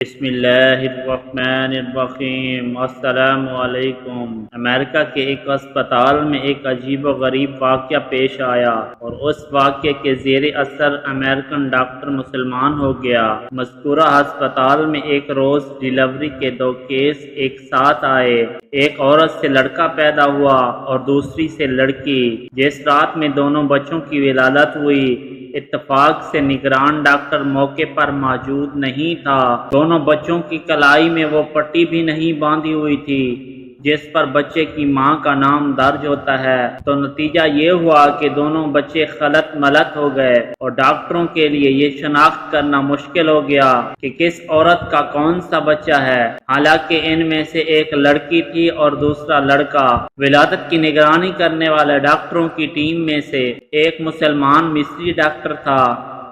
بسم اللہ الرحمن الرحیم۔ السلام علیکم۔ امریکہ کے ایک اسپتال میں ایک عجیب و غریب واقعہ پیش آیا اور اس واقعے کے زیر اثر امریکن ڈاکٹر مسلمان ہو گیا۔ مذکورہ ہسپتال میں ایک روز ڈیلیوری کے 2 کیس ایک ساتھ آئے۔ ایک عورت سے لڑکا پیدا ہوا اور دوسری سے لڑکی۔ جس رات میں دونوں بچوں کی ولادت ہوئی، اتفاق سے نگران ڈاکٹر موقع پر موجود نہیں تھا۔ دونوں بچوں کی کلائی میں وہ پٹی بھی نہیں باندھی ہوئی تھی جس پر بچے کی ماں کا نام درج ہوتا ہے، تو نتیجہ یہ ہوا کہ دونوں بچے خلط ملط ہو گئے اور ڈاکٹروں کے لیے یہ شناخت کرنا مشکل ہو گیا کہ کس عورت کا کون سا بچہ ہے، حالانکہ ان میں سے ایک لڑکی تھی اور دوسرا لڑکا۔ ولادت کی نگرانی کرنے والے ڈاکٹروں کی ٹیم میں سے ایک مسلمان مصری ڈاکٹر تھا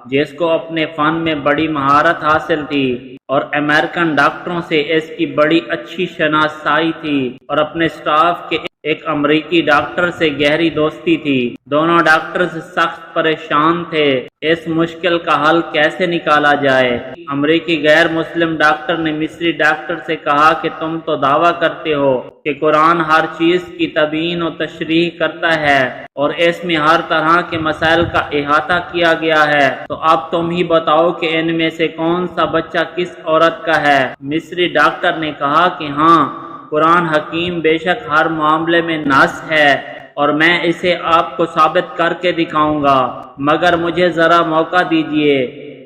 جس کو اپنے فن میں بڑی مہارت حاصل تھی اور امریکن ڈاکٹروں سے اس کی بڑی اچھی شناسائی تھی اور اپنے سٹاف کے ایک امریکی ڈاکٹر سے گہری دوستی تھی۔ دونوں ڈاکٹرز سخت پریشان تھے اس مشکل کا حل کیسے نکالا جائے۔ امریکی غیر مسلم ڈاکٹر نے مصری ڈاکٹر سے کہا کہ تم تو دعویٰ کرتے ہو کہ قرآن ہر چیز کی تبیین و تشریح کرتا ہے اور اس میں ہر طرح کے مسائل کا احاطہ کیا گیا ہے، تو اب تم ہی بتاؤ کہ ان میں سے کون سا بچہ کس عورت کا ہے۔ مصری ڈاکٹر نے کہا کہ ہاں، قرآن حکیم بے شک ہر معاملے میں نص ہے اور میں اسے آپ کو ثابت کر کے دکھاؤں گا، مگر مجھے ذرا موقع دیجیے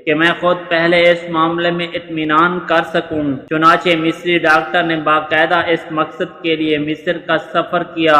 کہ میں خود پہلے اس معاملے میں اطمینان کر سکوں۔ چنانچہ مصری ڈاکٹر نے باقاعدہ اس مقصد کے لیے مصر کا سفر کیا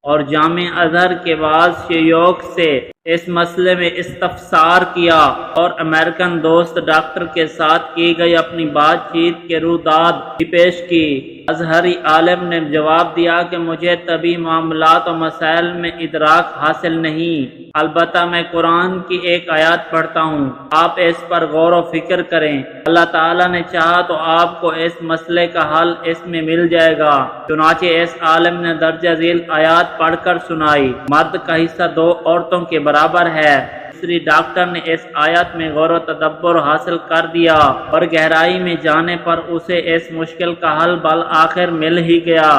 اور جامع ازہر کے بعض شیوخ سے اس مسئلے میں استفسار کیا اور امریکن دوست ڈاکٹر کے ساتھ کی گئی اپنی بات چیت کے روداد بھی پیش کی۔ ازہری عالم نے جواب دیا کہ مجھے طبی معاملات و مسائل میں ادراک حاصل نہیں، البتہ میں قرآن کی ایک آیات پڑھتا ہوں، آپ اس پر غور و فکر کریں، اللہ تعالیٰ نے چاہا تو آپ کو اس مسئلے کا حل اس میں مل جائے گا۔ چنانچہ اس عالم نے درجہ ذیل آیات پڑھ کر سنائی۔ مرد کا حصہ 2 عورتوں کے برابر ہے۔ مصری ڈاکٹر نے اس آیت میں غور و تدبر حاصل کر دیا اور گہرائی میں جانے پر اسے اس مشکل کا حل بالآخر مل ہی گیا۔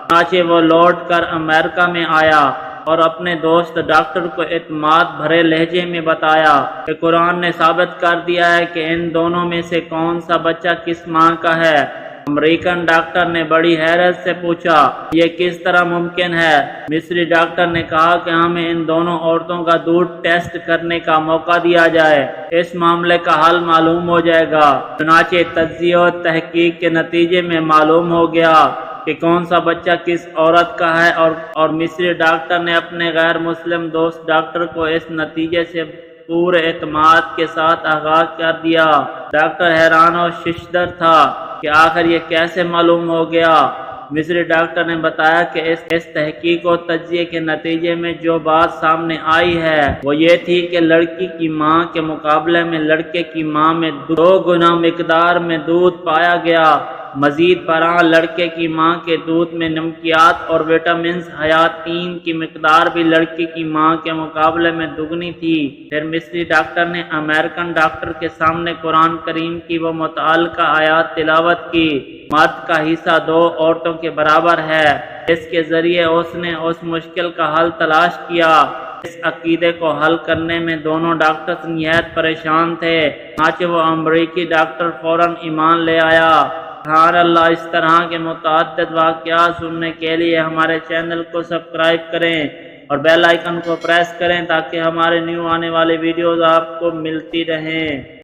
چنانچہ وہ لوٹ کر امریکہ میں آیا اور اپنے دوست ڈاکٹر کو اعتماد بھرے لہجے میں بتایا کہ قرآن نے ثابت کر دیا ہے کہ ان دونوں میں سے کون سا بچہ کس ماں کا ہے۔ امریکن ڈاکٹر نے بڑی حیرت سے پوچھا، یہ کس طرح ممکن ہے؟ مصری ڈاکٹر نے کہا کہ ہمیں ان دونوں عورتوں کا دودھ ٹیسٹ کرنے کا موقع دیا جائے، اس معاملے کا حل معلوم ہو جائے گا۔ چنانچہ تجزیہ و تحقیق کے نتیجے میں معلوم ہو گیا کہ کون سا بچہ کس عورت کا ہے اور مصری ڈاکٹر نے اپنے غیر مسلم دوست ڈاکٹر کو اس نتیجے سے پورے اعتماد کے ساتھ آگاہ کر دیا۔ ڈاکٹر حیران و ششدر تھا کہ آخر یہ کیسے معلوم ہو گیا۔ مصری ڈاکٹر نے بتایا کہ اس تحقیق و تجزیے کے نتیجے میں جو بات سامنے آئی ہے وہ یہ تھی کہ لڑکی کی ماں کے مقابلے میں لڑکے کی ماں میں 2 گنا مقدار میں دودھ پایا گیا۔ مزید برآں لڑکے کی ماں کے دودھ میں نمکیات اور وٹامنز حیاتین کی مقدار بھی لڑکی کی ماں کے مقابلے میں دگنی تھی۔ پھر مصری ڈاکٹر نے امریکن ڈاکٹر کے سامنے قرآن کریم کی وہ متعلقہ آیات تلاوت کی، مرد کا حصہ 2 عورتوں کے برابر ہے۔ اس کے ذریعے اس نے اس مشکل کا حل تلاش کیا۔ اس عقیدے کو حل کرنے میں دونوں ڈاکٹر نہایت پریشان تھے، چنانچہ وہ امریکی ڈاکٹر فوراً ایمان لے آیا۔ سبحان اللہ۔ اس طرح کے متعدد واقعات سننے کے لیے ہمارے چینل کو سبسکرائب کریں اور بیل آئیکن کو پریس کریں تاکہ ہمارے نیو آنے والے ویڈیوز آپ کو ملتی رہیں۔